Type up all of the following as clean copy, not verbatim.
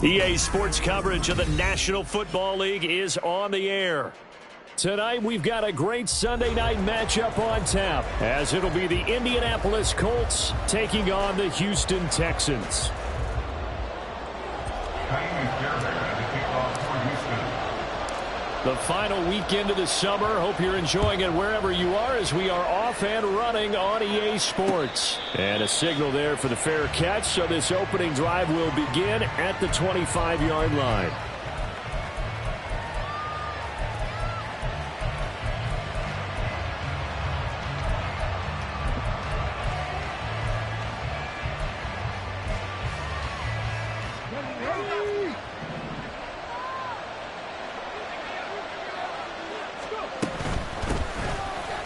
EA Sports coverage of the National Football League is on the air. Tonight, we've got a great Sunday night matchup on tap, as it'll be the Indianapolis Colts taking on the Houston Texans. The final weekend of the summer. Hope you're enjoying it wherever you are, as we are off and running on EA Sports. And a signal there for the fair catch, so this opening drive will begin at the 25-yard line.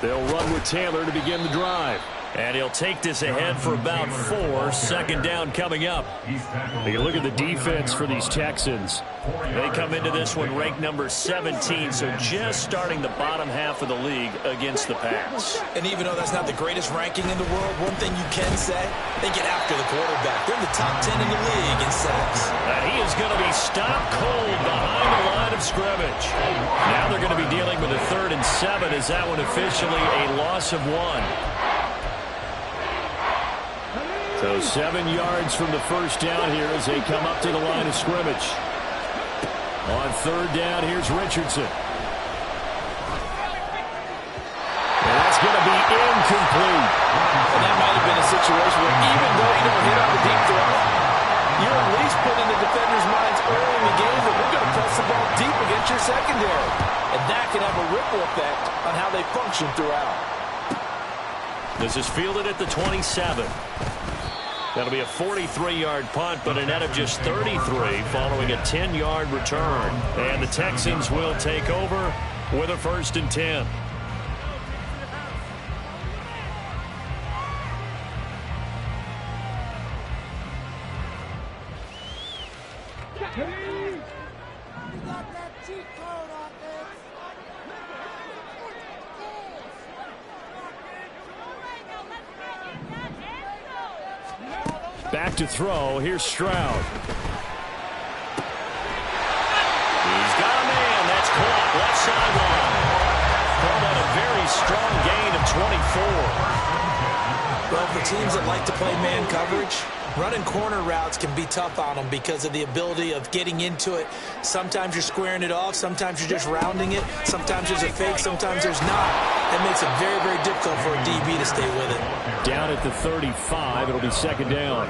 They'll run with Taylor to begin the drive. And he'll take this ahead for about 4. Second down coming up. Take a look at the defense for these Texans. They come into this one ranked number 17, so just starting the bottom half of the league against the pass. And even though that's not the greatest ranking in the world, one thing you can say, they get after the quarterback. They're in the top 10 in the league in sacks. And he is going to be stopped cold behind the line of scrimmage. Now they're going to be dealing with a 3rd and 7 as that one officially a loss of 1. So 7 yards from the first down here as they come up to the line of scrimmage. On 3rd down, here's Richardson. And that's going to be incomplete. And that might have been a situation where even though you don't hit on the deep throw, you're at least putting the defenders' minds early in the game that we're going to press the ball deep against your secondary. And that can have a ripple effect on how they function throughout. This is fielded at the 27. That'll be a 43-yard punt, but a net of just 33 following a 10-yard return. And the Texans will take over with a 1st and 10. Back to throw. Here's Stroud. He's got a man. That's caught. Left sideline. Called out a very strong gain of 24. Well, for teams that like to play man coverage, running corner routes can be tough on them because of the ability of getting into it. Sometimes you're squaring it off. Sometimes you're just rounding it. Sometimes there's a fake. Sometimes there's not. That makes it very, very difficult for a DB to stay with it. Down at the 35, it'll be 2nd down.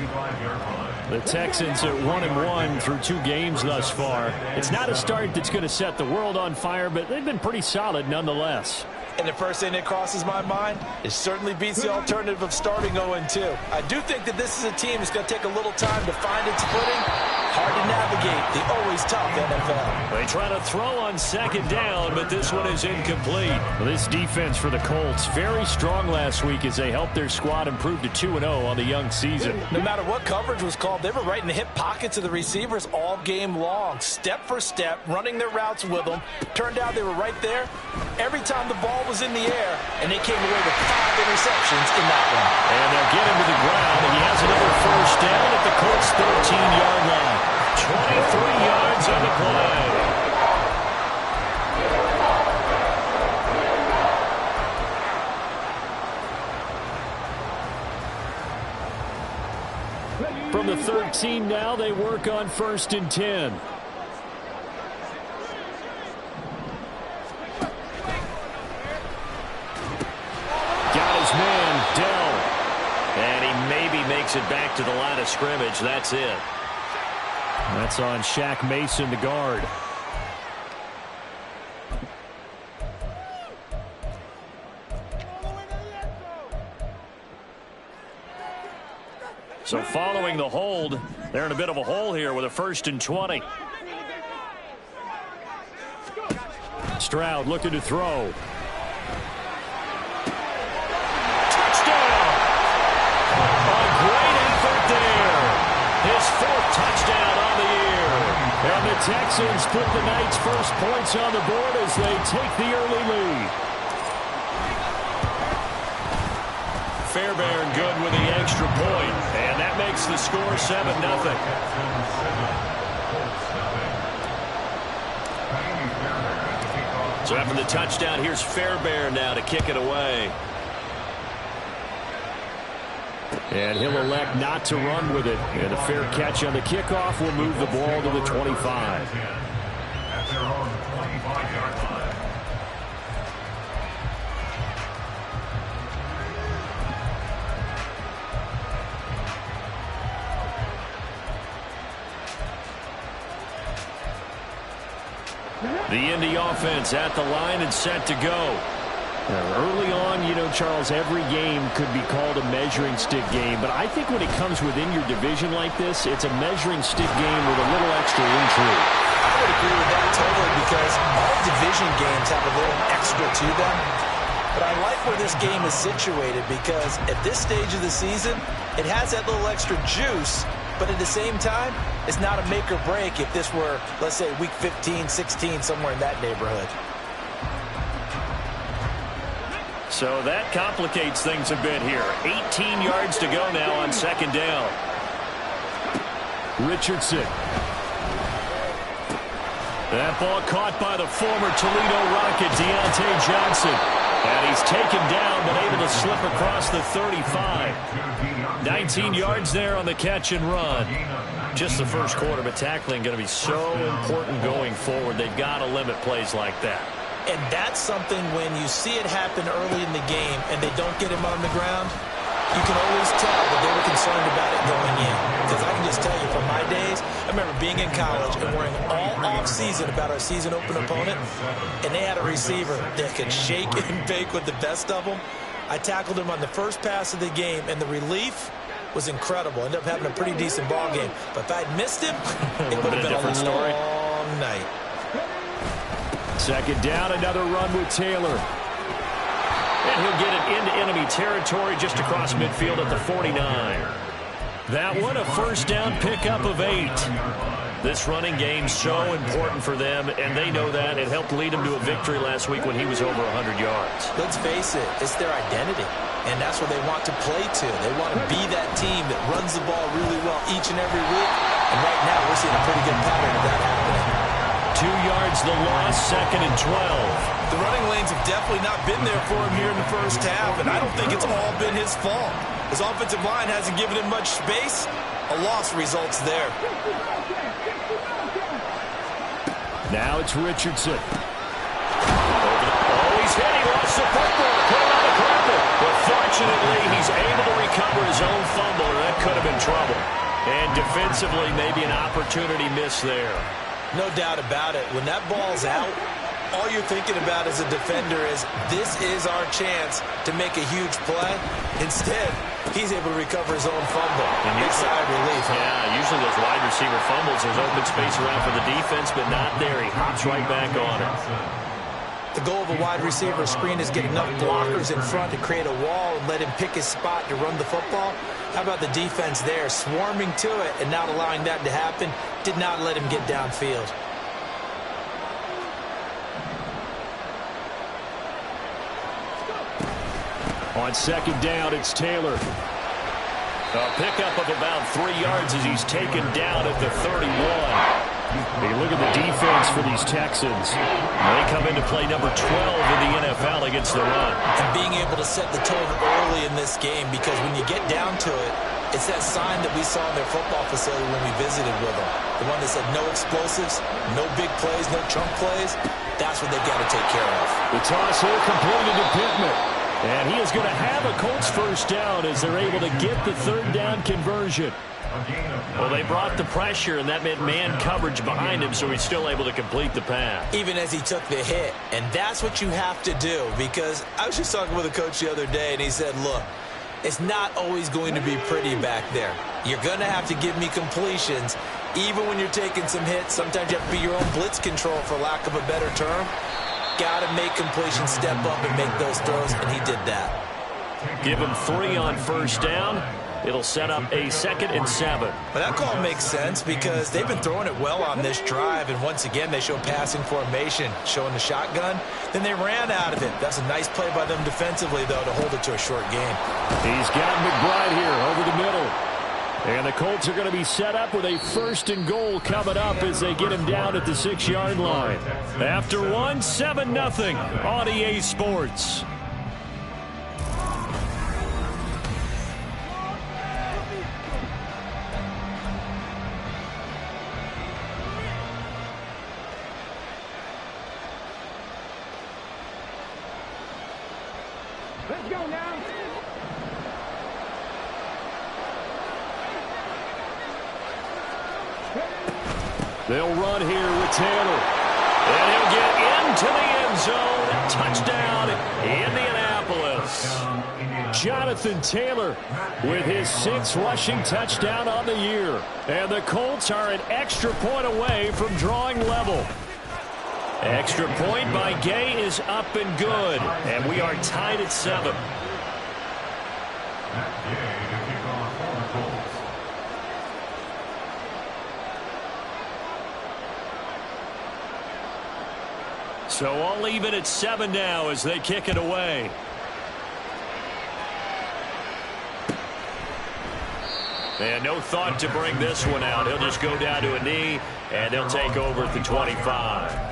The Texans at 1-1 through 2 games thus far. It's not a start that's going to set the world on fire, but they've been pretty solid nonetheless. And the first thing that crosses my mind, it certainly beats the alternative of starting 0-2. I do think that this is a team that's going to take a little time to find its footing. Hard to navigate the always tough NFL. They try to throw on 2nd down, but this one is incomplete. Well, this defense for the Colts, very strong last week as they helped their squad improve to 2-0 on the young season. No matter what coverage was called, they were right in the hip pockets of the receivers all game long. Step for step, running their routes with them. Turned out they were right there every time the ball was in the air, and they came away with 5 interceptions in that one. And they'll get him to the ground, and he has another 1st down at the Colts' 13-yard line. 23 yards on the play. From the 13 now, they work on 1st and 10. Got his man, Dell. And he maybe makes it back to the line of scrimmage. That's it. That's on Shaq Mason, the guard. So following the hold, they're in a bit of a hole here with a 1st and 20. Stroud looking to throw. Touchdown! A great effort there. His 4th touchdown on the year. And the Texans put the night's first points on the board as they take the early lead. Fairbairn good with the extra point, and that makes the score 7-0. So after the touchdown, here's Fairbairn now to kick it away. And he'll elect not to run with it. And a fair catch on the kickoff will move the ball to the 25. The Indy offense at the line and set to go. Early on, you know, Charles, every game could be called a measuring stick game. But I think when it comes within your division like this, it's a measuring stick game with a little extra intrigue. I would agree with that totally because all division games have a little extra to them. But I like where this game is situated because at this stage of the season, it has that little extra juice. But at the same time, it's not a make or break if this were, let's say, week 15, 16, somewhere in that neighborhood. So that complicates things a bit here. 18 yards to go now on second down. Richardson. That ball caught by the former Toledo Rocket, Deontay Johnson. And he's taken down, but able to slip across the 35. 19 yards there on the catch and run. Just the first quarter, but tackling going to be so important going forward. They've got to limit plays like that. And that's something when you see it happen early in the game and they don't get him on the ground, you can always tell that they were concerned about it going in. Because I can just tell you from my days, I remember being in college and worrying all off-season about our season open opponent, and they had a receiver that could shake and bake with the best of them. I tackled him on the first pass of the game, and the relief was incredible. Ended up having a pretty decent ball game. But if I'd missed him, it would have been a long night. Second down, another run with Taylor. And he'll get it into enemy territory just across midfield at the 49. That one, a first down pickup of 8. This running game so important for them, and they know that. It helped lead them to a victory last week when he was over 100 yards. Let's face it, it's their identity, and that's what they want to play to. They want to be that team that runs the ball really well each and every week, and right now we're seeing a pretty good pattern of that happening. 2 yards the loss, second and 12. The running lanes have definitely not been there for him here in the first half, and I don't think it's all been his fault. His offensive line hasn't given him much space. A loss results there. Now it's Richardson. Oh, he's hit. He lost the football. Put it on the carpet. But fortunately, he's able to recover his own fumble, or that could have been trouble. And defensively, maybe an opportunity missed there. No doubt about it. When that ball's out, all you're thinking about as a defender is this is our chance to make a huge play. Instead, he's able to recover his own fumble. And big sigh of relief. Huh? Yeah, usually those wide receiver fumbles, there's open space around for the defense, but not there. He hops right back on it. The goal of a wide receiver screen is get enough blockers in front to create a wall and let him pick his spot to run the football. How about the defense there, swarming to it and not allowing that to happen? Did not let him get downfield. On second down, it's Taylor. A pickup of about 3 yards as he's taken down at the 31. Hey, look at the defense for these Texans. They come into play number 12 in the NFL against the run. And being able to set the tone early in this game, because when you get down to it, it's that sign that we saw in their football facility when we visited with them. The one that said no explosives, no big plays, no chunk plays. That's what they've got to take care of. The toss here completed to Pittman. And he is going to have a Colts first down as they're able to get the third down conversion. Well, they brought the pressure, and that meant man coverage behind him, so he's still able to complete the pass. Even as he took the hit. And that's what you have to do, because I was just talking with a coach the other day, and he said, look, it's not always going to be pretty back there. You're going to have to give me completions, even when you're taking some hits. Sometimes you have to be your own blitz control, for lack of a better term. Got to make completions, step up and make those throws, and he did that. Give him 3 on first down. It'll set up a 2nd and 7. But that call makes sense because they've been throwing it well on this drive, and once again they show passing formation, showing the shotgun. Then they ran out of it. That's a nice play by them defensively, though, to hold it to a short gain. He's got McBride here over the middle. And the Colts are going to be set up with a 1st and goal coming up as they get him down at the 6-yard line. After one, 7-0 on EA Sports. Let's go now. They'll run here with Taylor. And he'll get into the end zone. Touchdown, Indianapolis. Jonathan Taylor with his 6th rushing touchdown on the year. And the Colts are an extra point away from drawing level. Extra point by Gay is up and good. And we are tied at 7. So all even at 7 now as they kick it away. And no thought to bring this one out. He'll just go down to a knee, and they'll take over at the 25.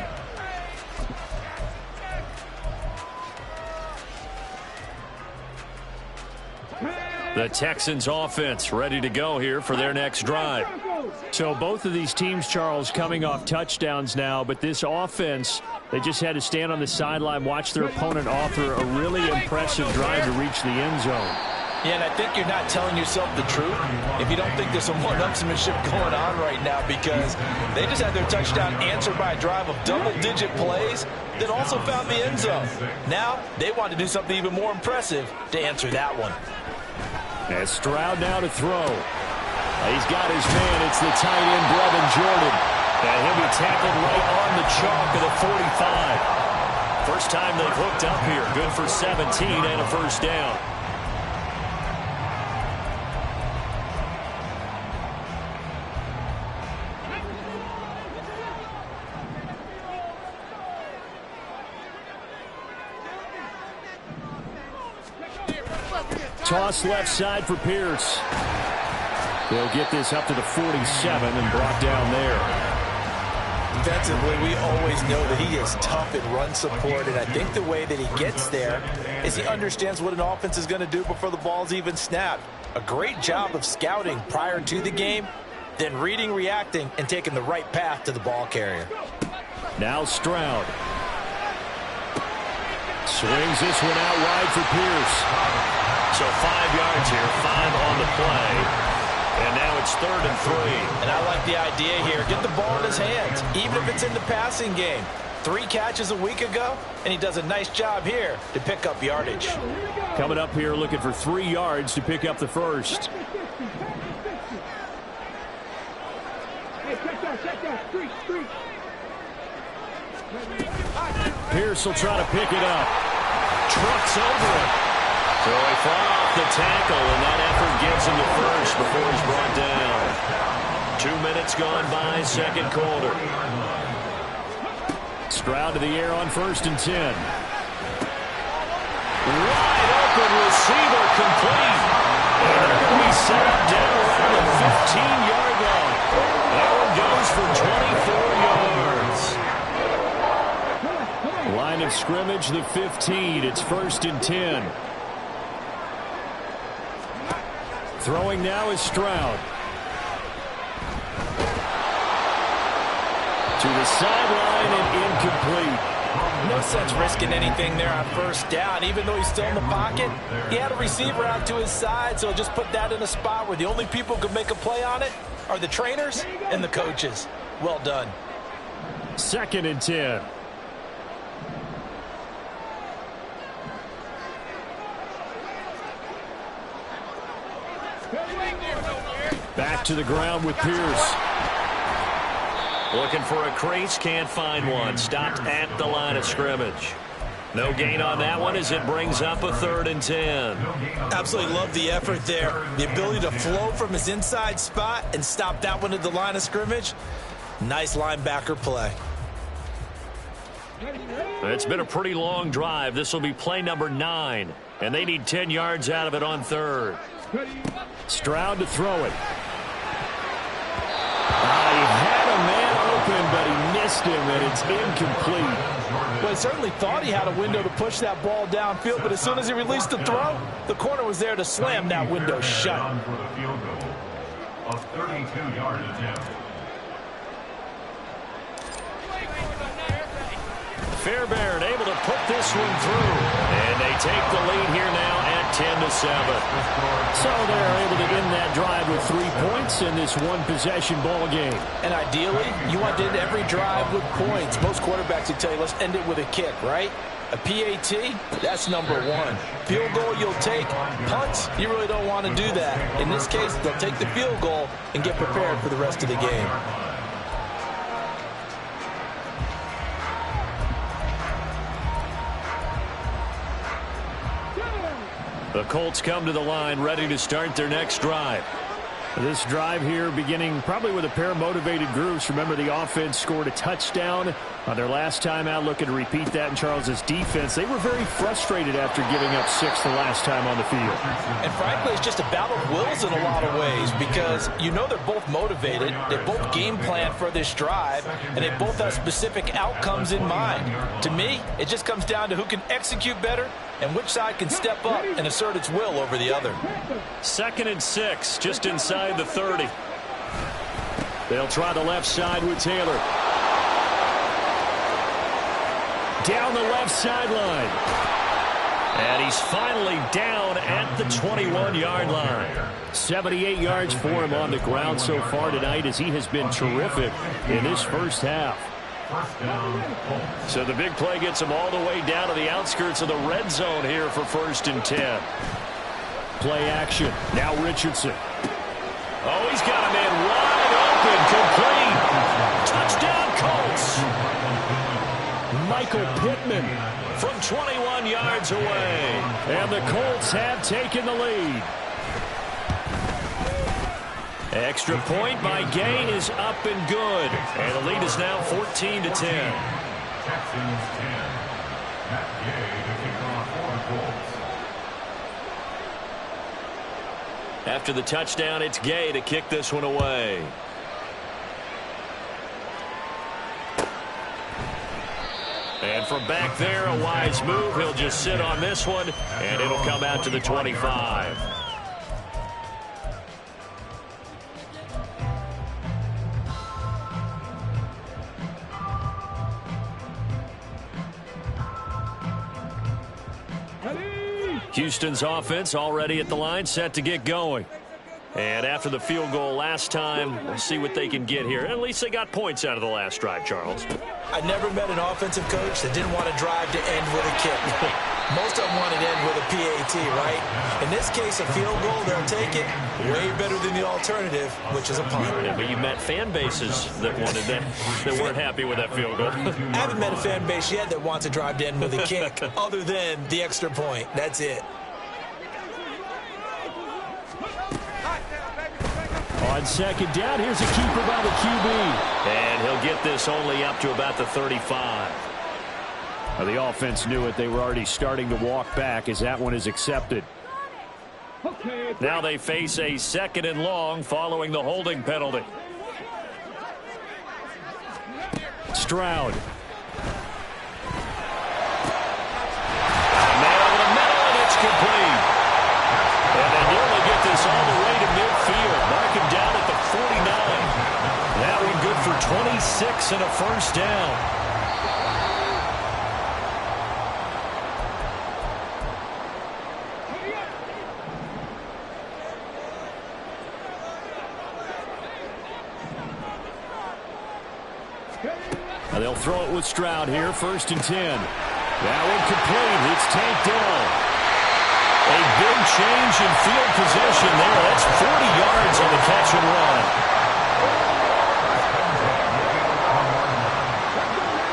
The Texans offense ready to go here for their next drive. So both of these teams, Charles, coming off touchdowns now, but this offense, they just had to stand on the sideline, watch their opponent offer a really impressive drive to reach the end zone. Yeah, and I think you're not telling yourself the truth if you don't think there's some one-upsmanship going on right now, because they just had their touchdown answered by a drive of double-digit plays that also found the end zone. Now they want to do something even more impressive to answer that one. As Stroud now to throw. He's got his man. It's the tight end, Brevin Jordan. And he'll be tackled right on the chalk of the 45. First time they've hooked up here. Good for 17 and a first down. Toss left side for Pierce. They'll get this up to the 47 and brought down there. Defensively, we always know that he is tough in run support, and I think the way that he gets there is he understands what an offense is going to do before the ball's even snapped. A great job of scouting prior to the game, then reading, reacting, and taking the right path to the ball carrier. Now Stroud. Swings this one out wide for Pierce. So 5 yards here, 5 on the play. And now it's 3rd and 3. And I like the idea here. Get the ball in his hands, even if it's in the passing game. 3 catches a week ago, and he does a nice job here to pick up yardage. Coming up here looking for 3 yards to pick up the first. Pierce will try to pick it up. Trucks over it. So he fought off the tackle, and that effort gives him the first before he's brought down. 2 minutes gone by, second quarter. Stroud to the air on 1st and 10. Wide open receiver complete. And they're going to be set up down around the 15-yard line. That one goes for 24 yards. Line of scrimmage, the 15. It's 1st and 10. Throwing now is Stroud. To the sideline and incomplete. No sense risking anything there on 1st down. Even though he's still in the pocket, he had a receiver out to his side, so just put that in a spot where the only people who can make a play on it are the trainers and the coaches. Well done. 2nd and 10. Back to the ground with Pierce. Looking for a crease, can't find one. Stopped at the line of scrimmage. No gain on that one as it brings up a 3rd and 10. Absolutely love the effort there. The ability to flow from his inside spot and stop that one at the line of scrimmage. Nice linebacker play. It's been a pretty long drive. This will be play number 9, and they need 10 yards out of it on 3rd. Stroud to throw it. He had a man open, but he missed him, and it's incomplete. Well, he certainly thought he had a window to push that ball downfield, but as soon as he released the throw, the corner was there to slam that window shut. A 32-yard attempt. Fairbairn able to put this one through. And they take the lead here now at 10-7. So they're able to end that drive with 3 points in this one-possession ball game. And ideally, you want to end every drive with points. Most quarterbacks would tell you, let's end it with a kick, right? A PAT, that's number one. Field goal you'll take. Punts, you really don't want to do that. In this case, they'll take the field goal and get prepared for the rest of the game. The Colts come to the line ready to start their next drive. This drive here beginning probably with a pair of motivated groups. Remember, the offense scored a touchdown on their last time out, looking to repeat that in Charles's defense. They were very frustrated after giving up 6 the last time on the field. And frankly, it's just a battle of wills in a lot of ways because you know they're both motivated, they both game plan for this drive, and they both have specific outcomes in mind. To me, it just comes down to who can execute better and which side can step up and assert its will over the other. 2nd and 6, just inside the 30. They'll try the left side with Taylor. Down the left sideline. And he's finally down at the 21-yard line. 78 yards for him on the ground so far tonight as he has been terrific in this first half. So the big play gets him all the way down to the outskirts of the red zone here for 1st and 10. Play action. Now Richardson. Oh, he's got a man wide open. Complete. Touchdown, Colts. Michael Pittman from 21 yards away. And the Colts have taken the lead. Extra point by Gay is up and good. And the lead is now 14-10. Texans 10. Matt Gay to kick off for the Colts. After the touchdown, it's Gay to kick this one away. And from back there, a wise move. He'll just sit on this one, and it'll come out to the 25. Houston's offense already at the line, set to get going. And after the field goal last time, we'll see what they can get here. At least they got points out of the last drive, Charles. I never met an offensive coach that didn't want to drive to end with a kick. Most of them want to end with a PAT, right? In this case, a field goal, they'll take it way better than the alternative, which is a punt. Yeah, but you met fan bases that wanted that weren't happy with that field goal. I haven't met a fan base yet that wants to drive to end with a kick other than the extra point. That's it. On 2nd down, here's a keeper by the QB. And he'll get this only up to about the 35. Well, the offense knew it. They were already starting to walk back as that one is accepted. Now they face a 2nd and long following the holding penalty. Stroud. Man over the middle, and it's complete. And they nearly get this all the way to midfield. Mark him down at the 49. That one good for 26 and a first down. They'll throw it with Stroud here, 1st and 10. That one complete. It's tanked down. A big change in field position there. That's 40 yards on the catch and run.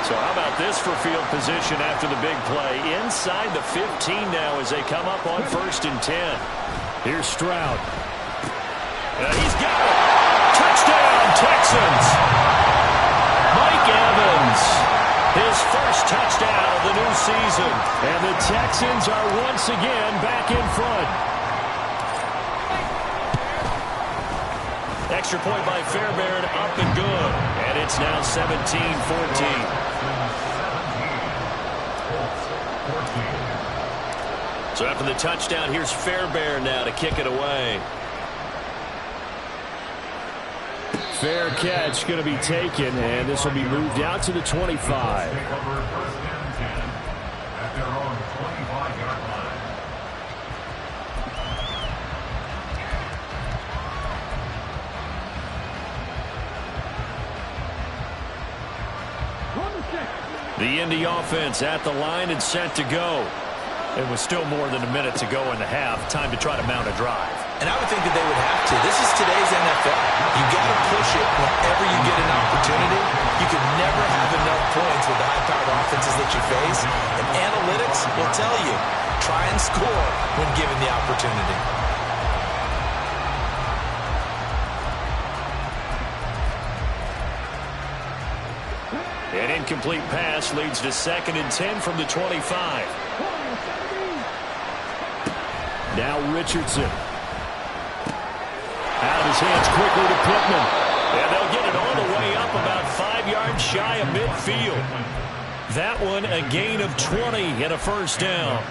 So how about this for field position after the big play? Inside the 15 now as they come up on 1st and 10. Here's Stroud. He's got it. Touchdown, Texans. Mike Evans, his first touchdown of the new season. And the Texans are once again back in front. Extra point by Fairbairn, up and good. And it's now 17-14. So after the touchdown, here's Fairbairn now to kick it away. Fair catch going to be taken, and this will be moved out to the 25. The Indy offense at the line and set to go. It was still more than a minute to go in the half. Time to try to mount a drive. And I would think that they would have to. This is today's NFL. You got to push it whenever you get an opportunity. You can never have enough points with the high-powered offenses that you face. And analytics will tell you, try and score when given the opportunity. An incomplete pass leads to 2nd and 10 from the 25. Now Richardson. Out of his hands quickly to Pittman. And they'll get it all the way up about 5 yards shy of midfield. That one a gain of 20 and a first down.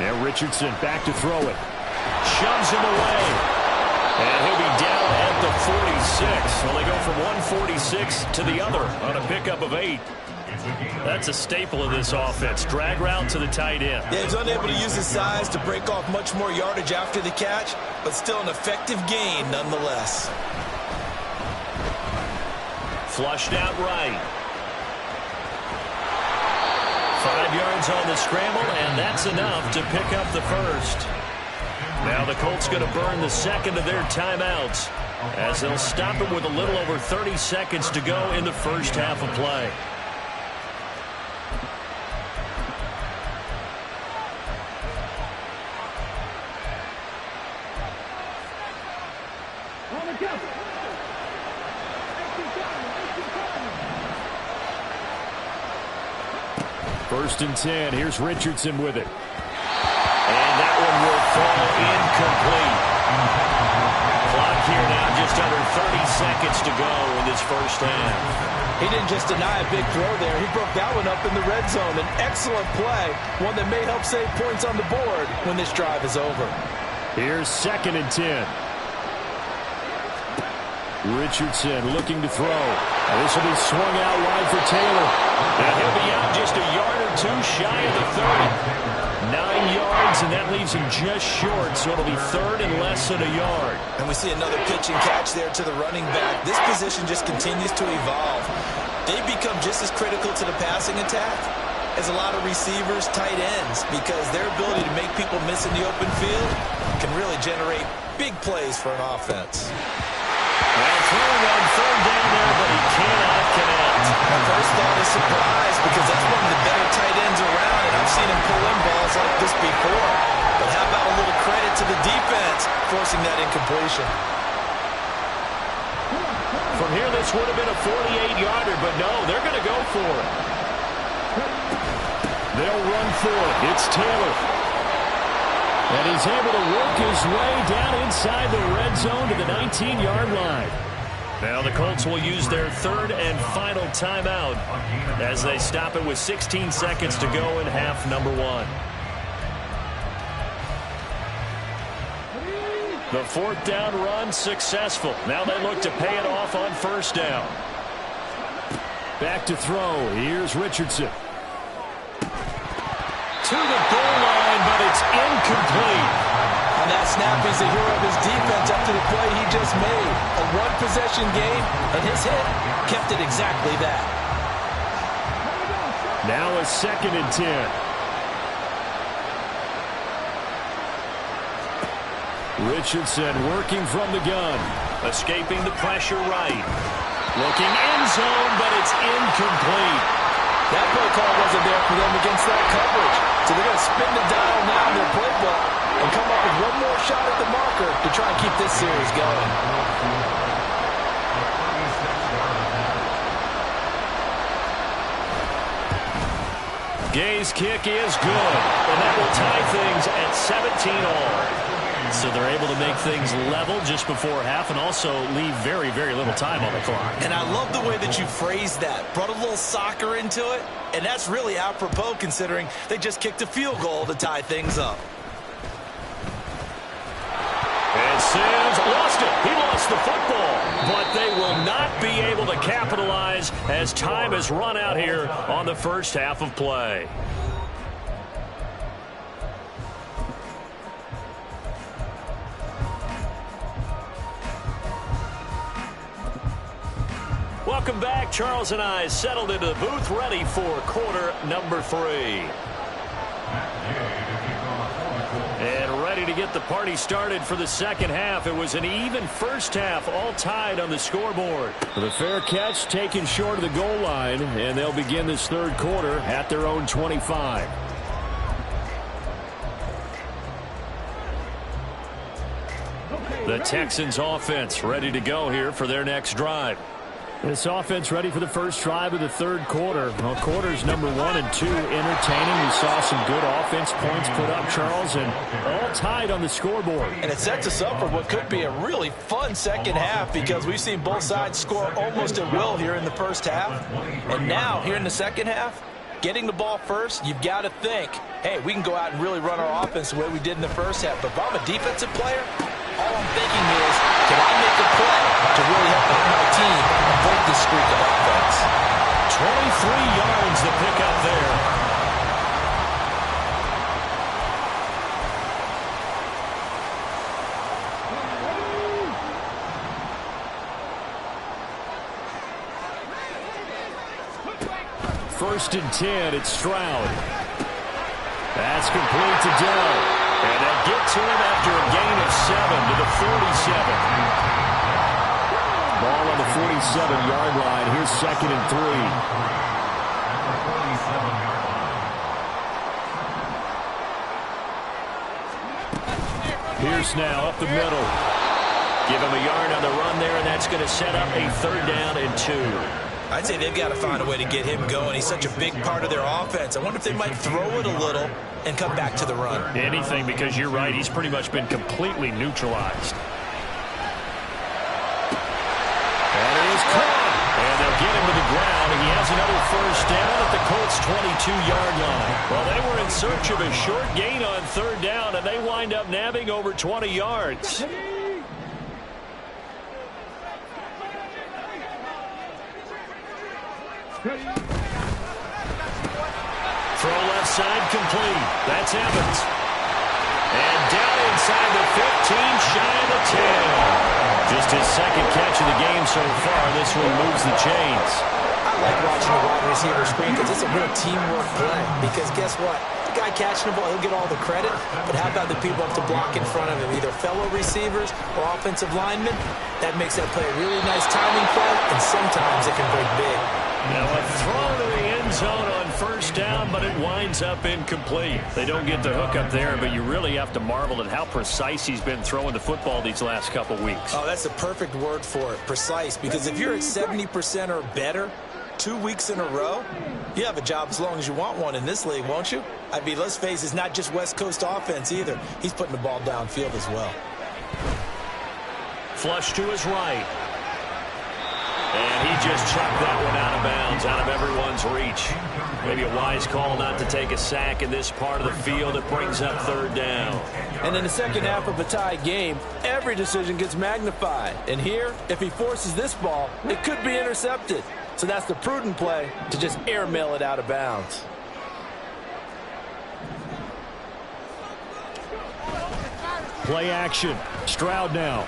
Now Richardson back to throw it. Shoves him away. And he'll be down at the 46. Well, they go from 146 to the other on a pickup of 8. That's a staple of this offense. Drag route to the tight end. Yeah, he's unable to use his size to break off much more yardage after the catch, but still an effective gain nonetheless. Flushed out right. 5 yards on the scramble, and that's enough to pick up the first. Now the Colts going to burn the second of their timeouts as they'll stop it with a little over 30 seconds to go in the first half of play. First and 10. Here's Richardson with it. And that one will fall incomplete. Clock here now, just under 30 seconds to go in this first half. He didn't just deny a big throw there. He broke that one up in the red zone. An excellent play, one that may help save points on the board when this drive is over. Here's 2nd and 10. Richardson looking to throw. And this will be swung out wide for Taylor. And he'll be out just a yard or two shy of the 30. 9 yards, and that leaves him just short, so it'll be 3rd and less than a yard. And we see another pitch and catch there to the running back. This position just continues to evolve. They become just as critical to the passing attack as a lot of receivers, tight ends, because their ability to make people miss in the open field can really generate big plays for an offense. Well, throwing on 3rd down there, but he cannot connect. My first thought is surprise, because that's one of the better tight ends around, and I've seen him pull in balls like this before. But how about a little credit to the defense forcing that incompletion? From here, this would have been a 48-yarder, but no, they're going to go for it. They'll run for it. It's Taylor. And he's able to work his way down inside the red zone to the 19-yard line. Now the Colts will use their 3rd and final timeout as they stop it with 16 seconds to go in half number 1. The 4th down run successful. Now they look to pay it off on 1st down. Back to throw. Here's Richardson. To the goal line, but it's incomplete. On that snap, he's the hero of his defense up to the play he just made. A one-possession game, and his hit kept it exactly that. Now a 2nd and 10. Richardson working from the gun. Escaping the pressure right. Looking end zone, but it's incomplete. That play call wasn't there for them against that coverage. So they're going to spin the dial now in their playbook and come up with one more shot at the marker to try and keep this series going. Gay's kick is good, and that will tie things at 17-all. So they're able to make things level just before half and also leave very, very little time on the clock. And I love the way that you phrased that. Brought a little soccer into it, and that's really apropos considering they just kicked a field goal to tie things up. And Sims lost it. He lost the football, but they will not be able to capitalize as time has run out here on the first half of play. Welcome back. Charles and I settled into the booth, ready for quarter number 3. And ready to get the party started for the second half. It was an even first half, all tied on the scoreboard. The fair catch taken short of the goal line, and they'll begin this third quarter at their own 25. The Texans offense ready to go here for their next drive. This offense ready for the first drive of the third quarter. Well, quarters number 1 and 2 entertaining. We saw some good offense points put up, Charles, and all tied on the scoreboard. And it sets us up for what could be a really fun second half because we've seen both sides score almost at will here in the first half. And now, here in the second half, getting the ball first, you've got to think, hey, we can go out and really run our offense the way we did in the first half. But if I'm a defensive player, all I'm thinking is, can I make a play to really help my team break this streak of offense? 23 yards to pick up there. First and 10, it's Stroud. That's complete to Dillon. And they'll get to him after a gain of 7 to the 47. Ball on the 47-yard line. Here's second and 3. Pierce now up the middle. Give him a yard on the run there, and that's going to set up a third down and 2. I'd say they've got to find a way to get him going. He's such a big part of their offense. I wonder if they might throw it a little and come back to the run. Anything, because you're right. He's pretty much been completely neutralized. And it is caught. And they'll get him to the ground. He has another first down at the Colts' 22-yard line. Well, they were in search of a short gain on third down, and they wind up nabbing over 20 yards. Throw left side complete. That's Evans. And down inside the 15, shy of the 10. Just his second catch of the game so far. This one moves the chains. I like watching the wide receiver screen because it's a real teamwork play. Because guess what? The guy catching the ball, he'll get all the credit. But how about the people up to block in front of him? Either fellow receivers or offensive linemen. That makes that play a really nice timing play. And sometimes it can break big. Now a throw to the end zone on first down, but it winds up incomplete. They don't get the hook up there, but you really have to marvel at how precise he's been throwing the football these last couple weeks. Oh, that's the perfect word for it, precise. Because if you're at 70% or better 2 weeks in a row, you have a job as long as you want one in this league, won't you? I mean, let's face it, it's not just West Coast offense either. He's putting the ball downfield as well. Flush to his right. And he just chucked that one out of bounds, out of everyone's reach. Maybe a wise call not to take a sack in this part of the field. It brings up third down. And in the second half of a tied game, every decision gets magnified. And here, if he forces this ball, it could be intercepted. So that's the prudent play to just airmail it out of bounds. Play action. Stroud now.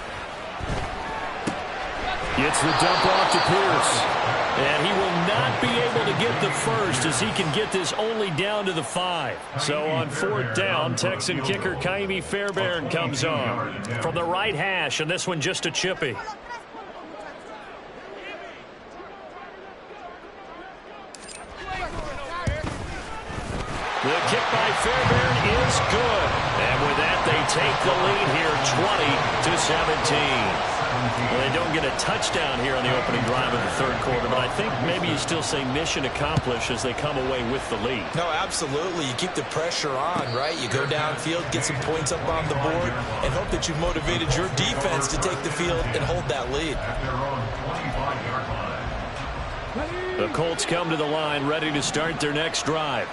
Gets the dump off to Pierce. And he will not be able to get the first as he can get this only down to the 5. So on fourth down, Texan kicker Kaimi Fairbairn comes on from the right hash, and this one just a chippy. The kick by Fairbairn is good. And with that, they they take the lead here 20-17. Well, they don't get a touchdown here on the opening drive of the third quarter, but I think maybe you still say mission accomplished as they come away with the lead. No, absolutely. You keep the pressure on, right? You go downfield, get some points up on the board, and hope that you've motivated your defense to take the field and hold that lead. The Colts come to the line ready to start their next drive.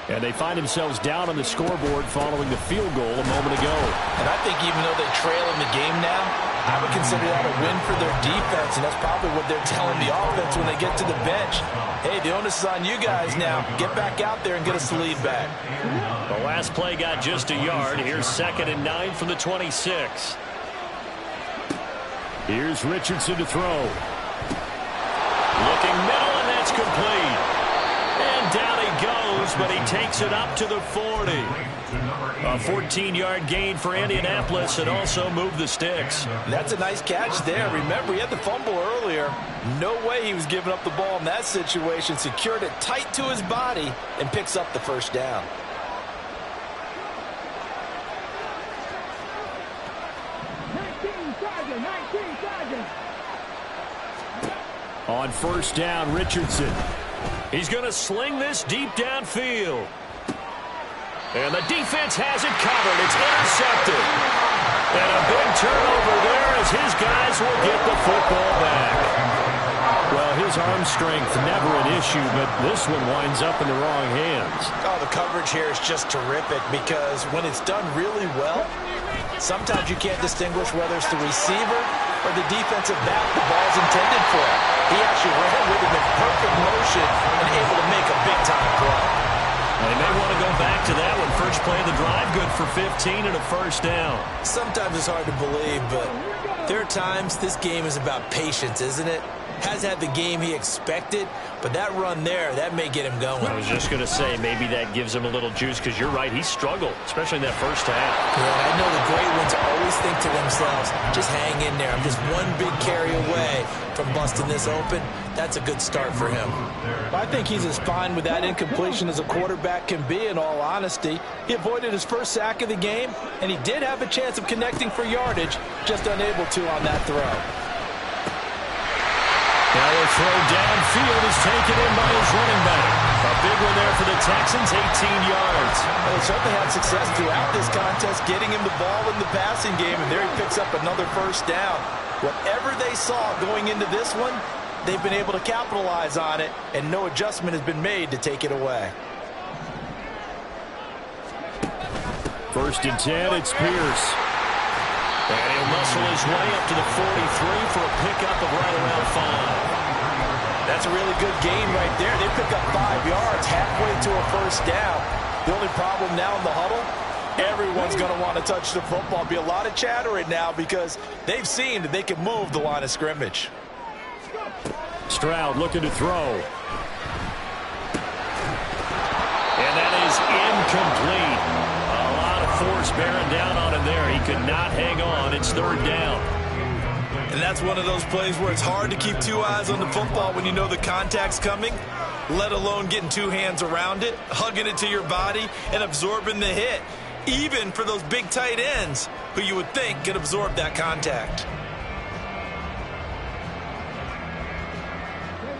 And they find themselves down on the scoreboard following the field goal a moment ago. And I think even though they trail in the game now, I would consider that a win for their defense, and that's probably what they're telling the offense when they get to the bench. Hey, the onus is on you guys now. Get back out there and get us the lead back. The last play got just a yard. Here's 2nd and 9 from the 26. Here's Richardson to throw. Looking middle, and that's complete. And down he goes, but he takes it up to the 40. A 14-yard gain for Indianapolis and also moved the sticks. That's a nice catch there. Remember, he had the fumble earlier. No way he was giving up the ball in that situation. Secured it tight to his body and picks up the first down. On first down, Richardson. He's going to sling this deep downfield. And the defense has it covered. It's intercepted. And a big turnover there as his guys will get the football back. Well, his arm strength never an issue, but this one winds up in the wrong hands. Oh, the coverage here is just terrific because when it's done really well, sometimes you can't distinguish whether it's the receiver or the defensive back the ball's intended for. He actually ran with him in perfect motion and able to make a big-time play. They may want to go back to that one. First play of the drive, good for 15 and a first down. Sometimes it's hard to believe, but there are times this game is about patience, isn't it? Has had the game he expected, but that run there, that may get him going. I was just going to say, maybe that gives him a little juice, because you're right, he struggled, especially in that first half. Yeah, I know the great ones always think to themselves, just hang in there. I'm just one big carry away from busting this open. That's a good start for him. I think he's as fine with that incompletion as a quarterback can be, in all honesty. He avoided his first sack of the game, and he did have a chance of connecting for yardage, just unable to on that throw. Now a throw downfield is taken in by his running back. A big one there for the Texans, 18 yards. Well, they certainly had success throughout this contest, getting him the ball in the passing game, and there he picks up another first down. Whatever they saw going into this one, they've been able to capitalize on it, and no adjustment has been made to take it away. 1st and 10, it's Pierce. And he'll muscle his way up to the 43 for a pickup of right around 5. That's a really good gain right there. They pick up 5 yards, halfway to a first down. The only problem now in the huddle, everyone's going to want to touch the football. Be a lot of chatter right now because they've seen that they can move the line of scrimmage. Stroud looking to throw. And that is incomplete. Force bearing down on him there. He could not hang on. It's 3rd down. And that's one of those plays where it's hard to keep 2 eyes on the football when you know the contact's coming, let alone getting 2 hands around it, hugging it to your body, and absorbing the hit, even for those big tight ends who you would think could absorb that contact.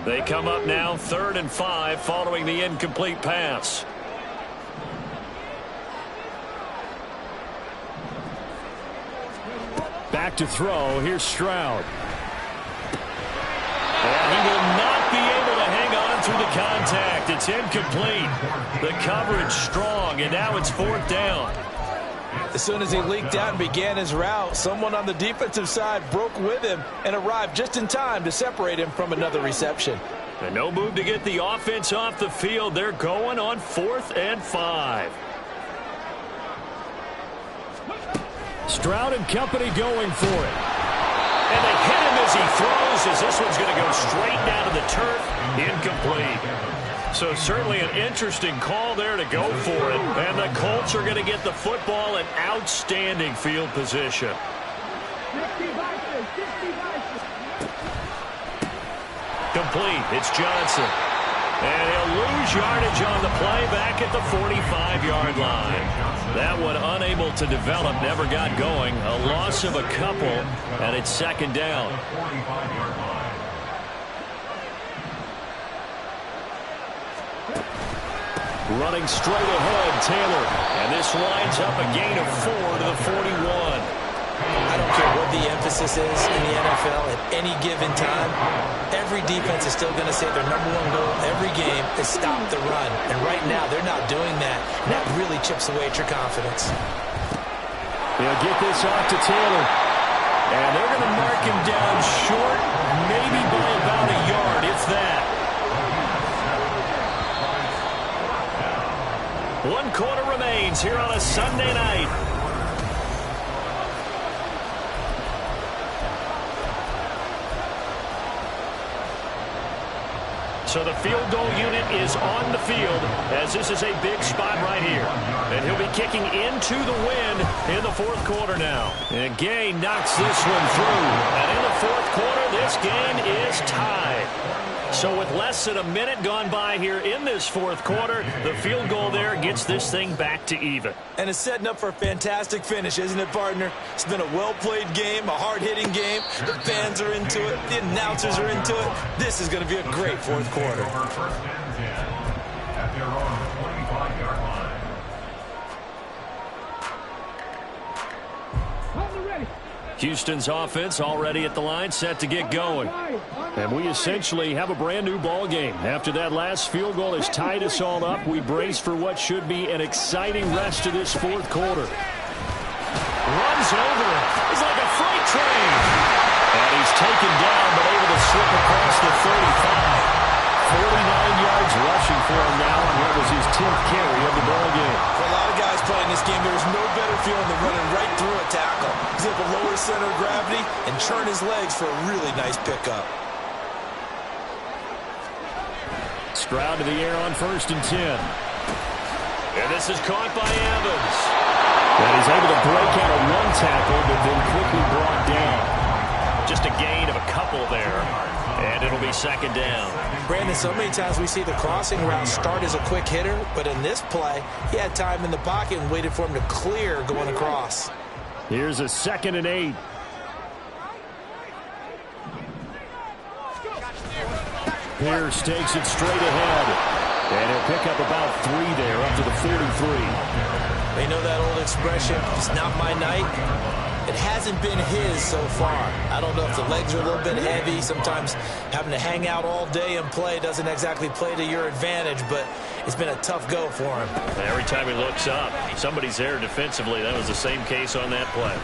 They come up now 3rd and 5 following the incomplete pass. Back to throw. Here's Stroud. And he will not be able to hang on through the contact. It's incomplete. The coverage strong, and now it's 4th down. As soon as he leaked out and began his route, someone on the defensive side broke with him and arrived just in time to separate him from another reception. And no move to get the offense off the field. They're going on 4th and 5. Stroud and company going for it. And they hit him as he throws, as this one's going to go straight down to the turf. Incomplete. So certainly an interesting call there to go for it. And the Colts are going to get the football in outstanding field position. Complete. It's Johnson. And he'll lose yardage on the play back at the 45-yard line. That one unable to develop, never got going. A loss of a couple, and it's second down. Running straight ahead, Taylor. And this lines up a gain of 4 to the 41. I don't care what the emphasis is in the NFL at any given time. Every defense is still going to say their number one goal every game is stop the run. And right now, they're not doing that. And that really chips away at your confidence. They'll get this off to Taylor. And they're going to mark him down short, maybe by about a yard, if that. 1 quarter remains here on a Sunday night. So the field goal unit is on the field as this is a big spot right here. And he'll be kicking into the wind in the fourth quarter now. And Gay knocks this one through. And in the fourth quarter, this game is tied. So with less than a minute gone by here in this fourth quarter, the field goal there gets this thing back to even. And it's setting up for a fantastic finish, isn't it, partner? It's been a well-played game, a hard-hitting game. The fans are into it. The announcers are into it. This is going to be a great fourth quarter. First and 10 at their own 25-yard line. Houston's offense already at the line, set to get going. And we essentially have a brand-new ball game. After that last field goal has tied us all up, we brace for what should be an exciting rest of this fourth quarter. Runs over it. It's like a freight train. And he's taken down, but able to slip across the 35. 49 yards rushing for him now, and what was his 10th carry of the ball game. For a lot of guys playing this game, there's no better feeling than running right through a tackle. He's able to lower his center of gravity and churn his legs for a really nice pickup. Stroud to the air on 1st and 10. And this is caught by Evans. And he's able to break out of one tackle, but then quickly brought down. Just a gain of a couple there. And it'll be second down. Brandon, so many times we see the crossing route start as a quick hitter, but in this play, he had time in the pocket and waited for him to clear going across. Here's a 2nd and 8. Pierce takes it straight ahead. And he'll pick up about 3 there, up to the 43. They know that old expression, it's not my night. It hasn't been his so far. I don't know if the legs are a little bit heavy. Sometimes having to hang out all day and play doesn't exactly play to your advantage, but it's been a tough go for him. Every time he looks up, somebody's there defensively. That was the same case on that play.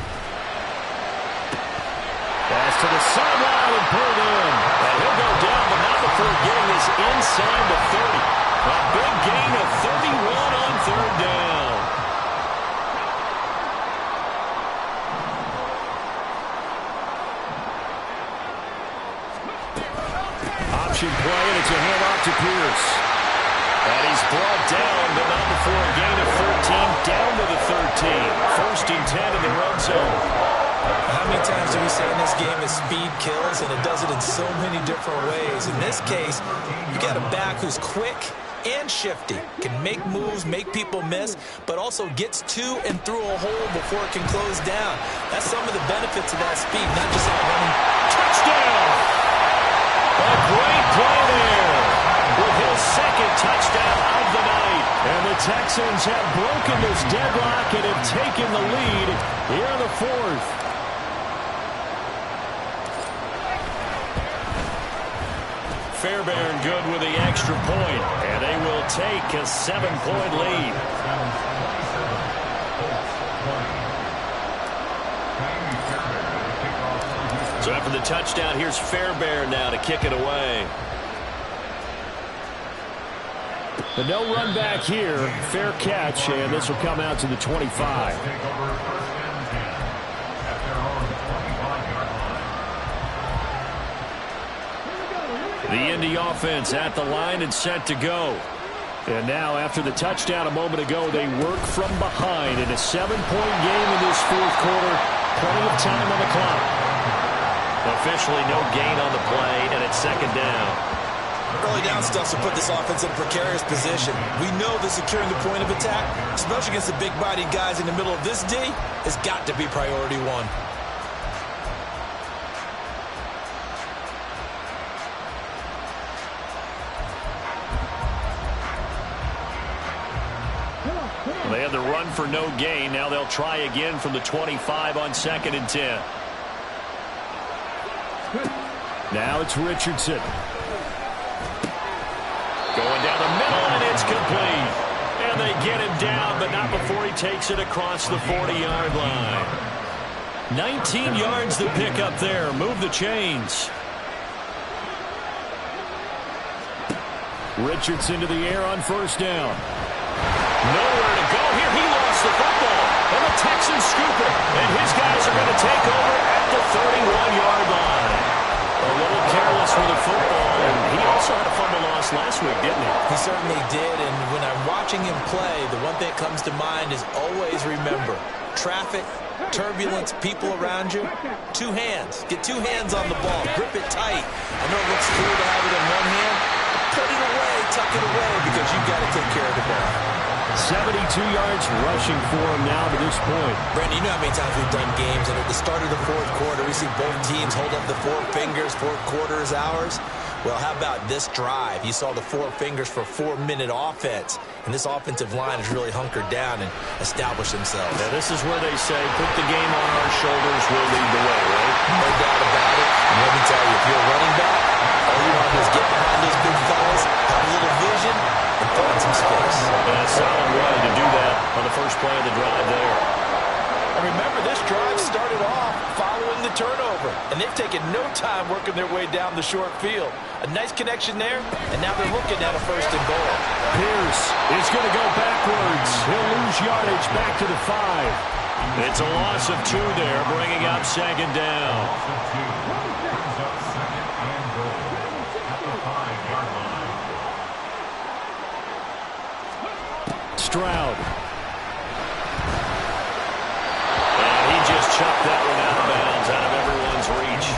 Pass to the sideline and pulled in. And he'll go down, but not before getting this inside the 30. A big gain of 31 on 3rd down. Option play, and it's a handoff to Pierce. And he's brought down, but not before a gain of 13, down to the 13. 1st and 10 in the red zone. How many times do we say in this game that speed kills, and it does it in so many different ways? In this case, you got a back who's quick and shifty, can make moves, make people miss, but also gets to and through a hole before it can close down. That's some of the benefits of that speed, not just that running. Touchdown! A great play there with his 2nd touchdown of the night. And the Texans have broken this deadlock and have taken the lead here in the 4th. Fairbairn good with the extra point, and they will take a 7-point lead. So after the touchdown, here's Fairbairn now to kick it away. The no run back here, fair catch, and this will come out to the 25. The Indy offense at the line and set to go. And now, after the touchdown a moment ago, they work from behind in a 7-point game in this fourth quarter. Plenty of time on the clock. Officially no gain on the play, and it's second down. Early down stuff will put this offense in a precarious position. We know that securing the point of attack, especially against the big-bodied guys in the middle of this D, has got to be priority one. They had the run for no gain. Now they'll try again from the 25 on 2nd and 10. Now it's Richardson. Going down the middle, and it's complete. And they get him down, but not before he takes it across the 40-yard line. 19 yards to pick up there. Move the chains. Richardson to the air on 1st down. Nowhere to go here. He lost the football. And the Texans scoop it. And his guys are going to take over at the 31-yard line. A little careless with the football. And he also had a fumble loss last week, didn't he? He certainly did. And when I'm watching him play, the one thing that comes to mind is always remember, traffic, turbulence, people around you, 2 hands. Get 2 hands on the ball. Grip it tight. I know it looks cool to have it in one hand. Put it away, tuck it away, because you've got to take care of the ball. 72 yards rushing for him now to this point. Brandon, you know how many times we've done games, and at the start of the 4th quarter, we see both teams hold up the 4 fingers, 4 quarters, ours. Well, how about this drive? You saw the 4 fingers for 4-minute offense, and this offensive line has really hunkered down and established themselves. Yeah, this is where they say, put the game on our shoulders, we'll lead the way, right? No doubt about it. And let me tell you, if you're a running back, all you want to do is get behind those big fellas, have a little vision, and find some space. And a solid way to do that on the first play of the drive there. And remember, this drive started off following the turnover, and they've taken no time working their way down the short field. A nice connection there, and now they're looking at a 1st and goal. Pierce is going to go backwards. He'll lose yardage back to the 5. It's a loss of 2 there, bringing up 2nd down. Stroud. And he just chucked that one out of bounds, out of everyone's reach.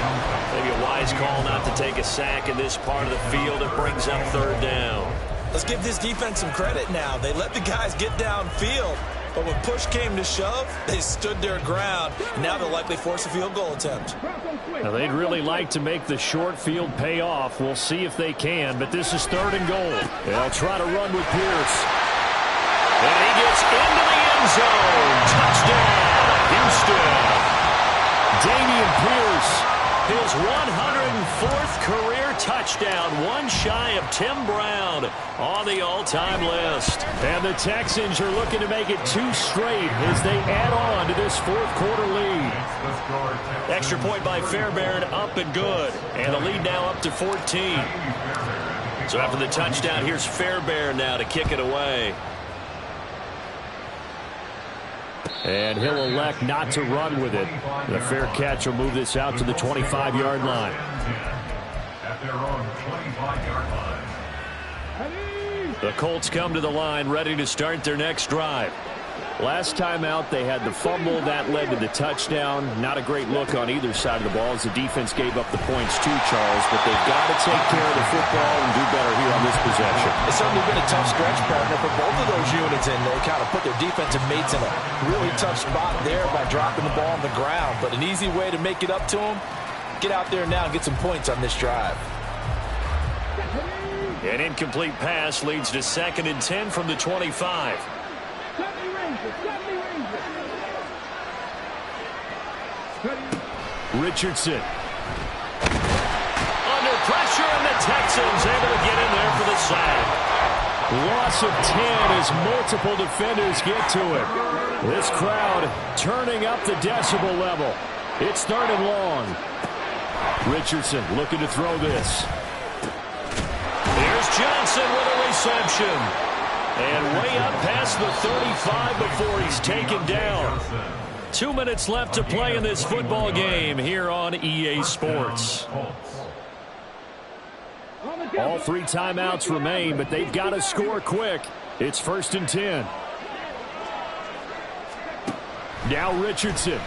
Maybe a wise call not to take a sack in this part of the field. It brings up 3rd down. Let's give this defense some credit now. They let the guys get downfield, but when push came to shove, they stood their ground. And now they'll likely force a field goal attempt. Now, they'd really like to make the short field pay off. We'll see if they can, but this is 3rd and goal. They'll try to run with Pierce. And he gets into the end zone. Touchdown, Houston. Dameon Pierce. His 104th career touchdown, one shy of Tim Brown on the all-time list. And the Texans are looking to make it 2 straight as they add on to this 4th quarter lead. Extra point by Fairbairn, up and good. And the lead now up to 14. So after the touchdown, here's Fairbairn now to kick it away. And he'll elect not to run with it. The fair catch will move this out to the 25-yard line. At their own 25-yard line. The Colts come to the line, ready to start their next drive. Last time out, they had the fumble. That led to the touchdown. Not a great look on either side of the ball as the defense gave up the points too, Charles. But they've got to take care of the football and do better here on this possession. It's certainly been a tough stretch, partner, for both of those units, and they kind of put their defensive mates in a really tough spot there by dropping the ball on the ground. But an easy way to make it up to them, get out there now and get some points on this drive. An incomplete pass leads to 2nd and 10 from the 25. Richardson. Under pressure, and the Texans able to get in there for the sack. Loss of 10 as multiple defenders get to it. This crowd turning up the decibel level. It's 3rd and long. Richardson looking to throw this. Here's Johnson with a reception. And way up past the 35 before he's taken down. 2 minutes left to play in this football game here on EA Sports. All 3 timeouts remain, but they've got to score quick. It's 1st and 10. Now Richardson.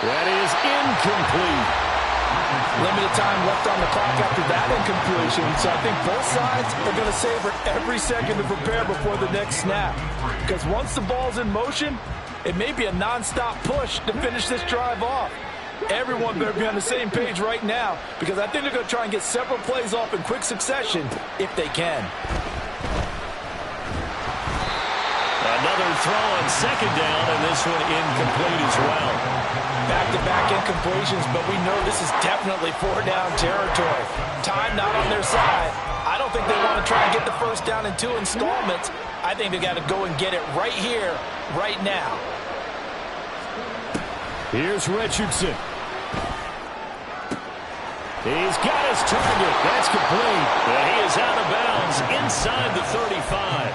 That is incomplete. Limited time left on the clock after that incompletion, so I think both sides are going to savor every second to prepare before the next snap. Because once the ball's in motion, it may be a non-stop push to finish this drive off. Everyone better be on the same page right now, because I think they're going to try and get several plays off in quick succession if they can. Another throw on second down, and this one incomplete as well. Back-to-back incompletions, but we know this is definitely four-down territory. Time not on their side. I don't think they want to try and get the first down in 2 installments. I think they got to go and get it right here, right now. Here's Richardson. He's got his target. That's complete. And he is out of bounds inside the 35.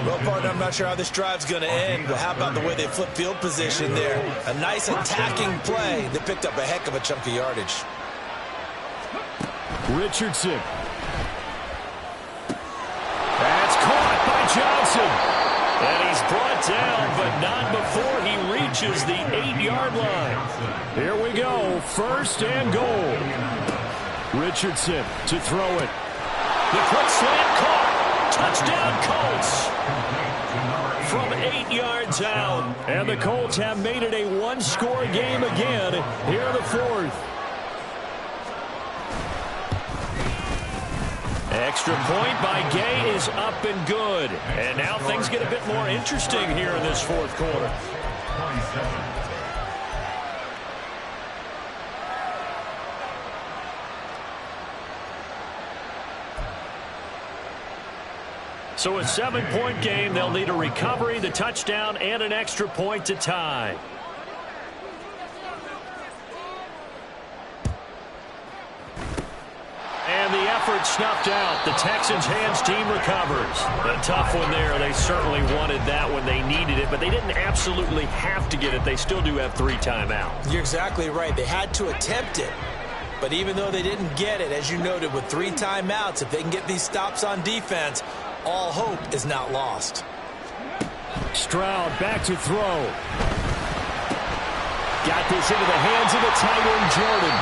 Well, partner, I'm not sure how this drive's going to end, but how about the way they flip field position there? A nice attacking play that picked up a heck of a chunk of yardage. Richardson. That's caught by Johnson. And he's brought down, but not before he reaches the 8-yard line. Here we go. First and goal. Richardson to throw it. The quick slant caught. Touchdown, Colts. From 8 yards out. And the Colts have made it a one-score game again here in the fourth. Extra point by Gay is up and good. And now things get a bit more interesting here in this fourth quarter. So a 7-point game, they'll need a recovery, the touchdown, and an extra point to tie. And the effort snuffed out. The Texans' hands team recovers. A tough one there. They certainly wanted that when they needed it, but they didn't absolutely have to get it. They still do have 3 timeouts. You're exactly right. They had to attempt it. But even though they didn't get it, as you noted, with 3 timeouts, if they can get these stops on defense, all hope is not lost. Stroud back to throw. Got this into the hands of the tight end, Jordan.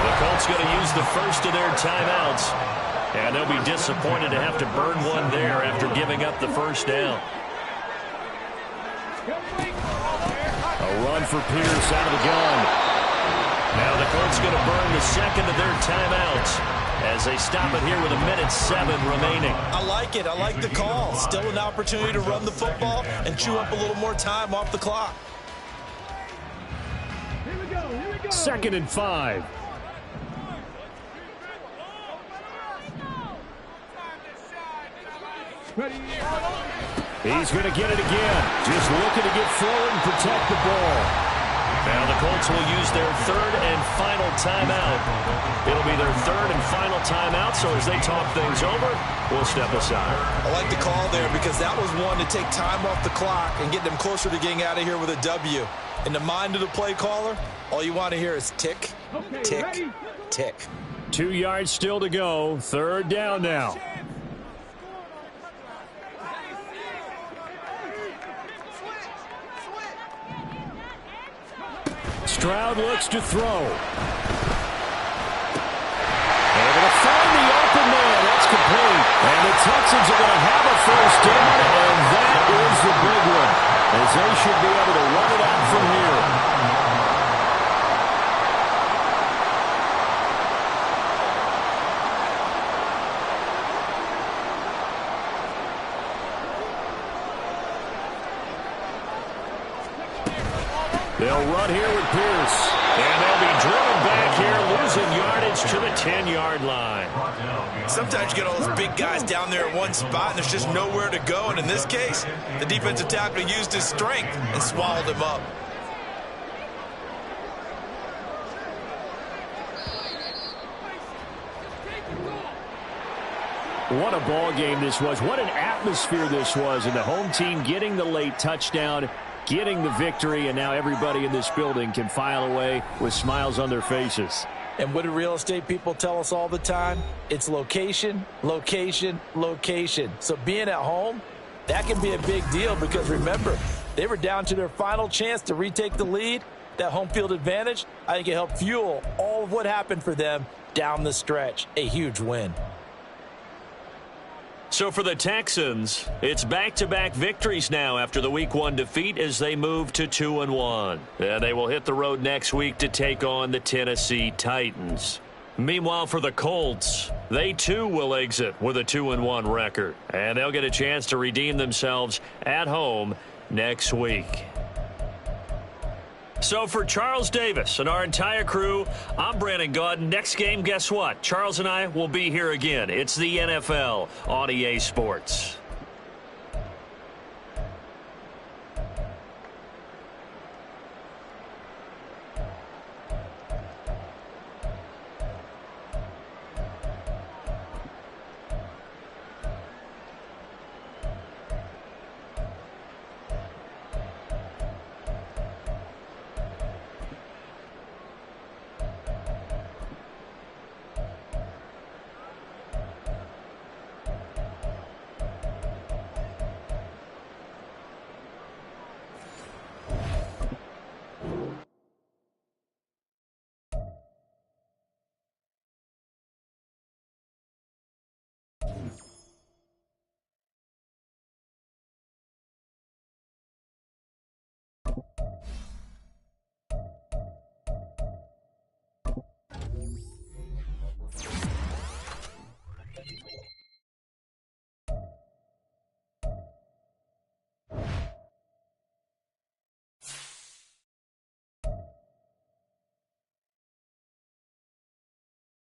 The Colts going to use the first of their timeouts. And they'll be disappointed to have to burn one there after giving up the first down. A run for Pierce out of the gun. Now the Colts going to burn the second of their timeouts as they stop it here with 1:07 remaining. I like it. I like the call. Still an opportunity to run the football and chew up a little more time off the clock. Second and 5. He's going to get it again. Just looking to get forward and protect the ball. Now the Colts will use their third and final timeout. It'll be their third and final timeout, so as they talk things over, we'll step aside. I like the call there because that was one to take time off the clock and get them closer to getting out of here with a W. In the mind of the play caller, all you want to hear is tick, tick, tick. 2 yards still to go. Third down now. Stroud looks to throw. Able to find the open man. That's complete. And the Texans are going to have a first down, and that is the big one, as they should be able to run it out from here. They'll run here with Pierce. And they'll be driven back here, losing yardage to the 10-yard line. Sometimes you get all those big guys down there in one spot, and there's just nowhere to go. And in this case, the defensive tackle used his strength and swallowed him up. What a ball game this was. What an atmosphere this was. And the home team getting the late touchdown, getting the victory, and now everybody in this building can file away with smiles on their faces. And what do real estate people tell us all the time? It's location, location, location. So being at home, that can be a big deal because remember, They were down to their final chance to retake the lead. That home field advantage, I think it helped fuel all of what happened for them down the stretch. A huge win. So for the Texans, it's back-to-back victories now after the Week 1 defeat as they move to 2-1. And they will hit the road next week to take on the Tennessee Titans. Meanwhile, for the Colts, they too will exit with a 2-1 record. And they'll get a chance to redeem themselves at home next week. So for Charles Davis and our entire crew, I'm Brandon Gaudin. Next game, guess what? Charles and I will be here again. It's the NFL on EA Sports.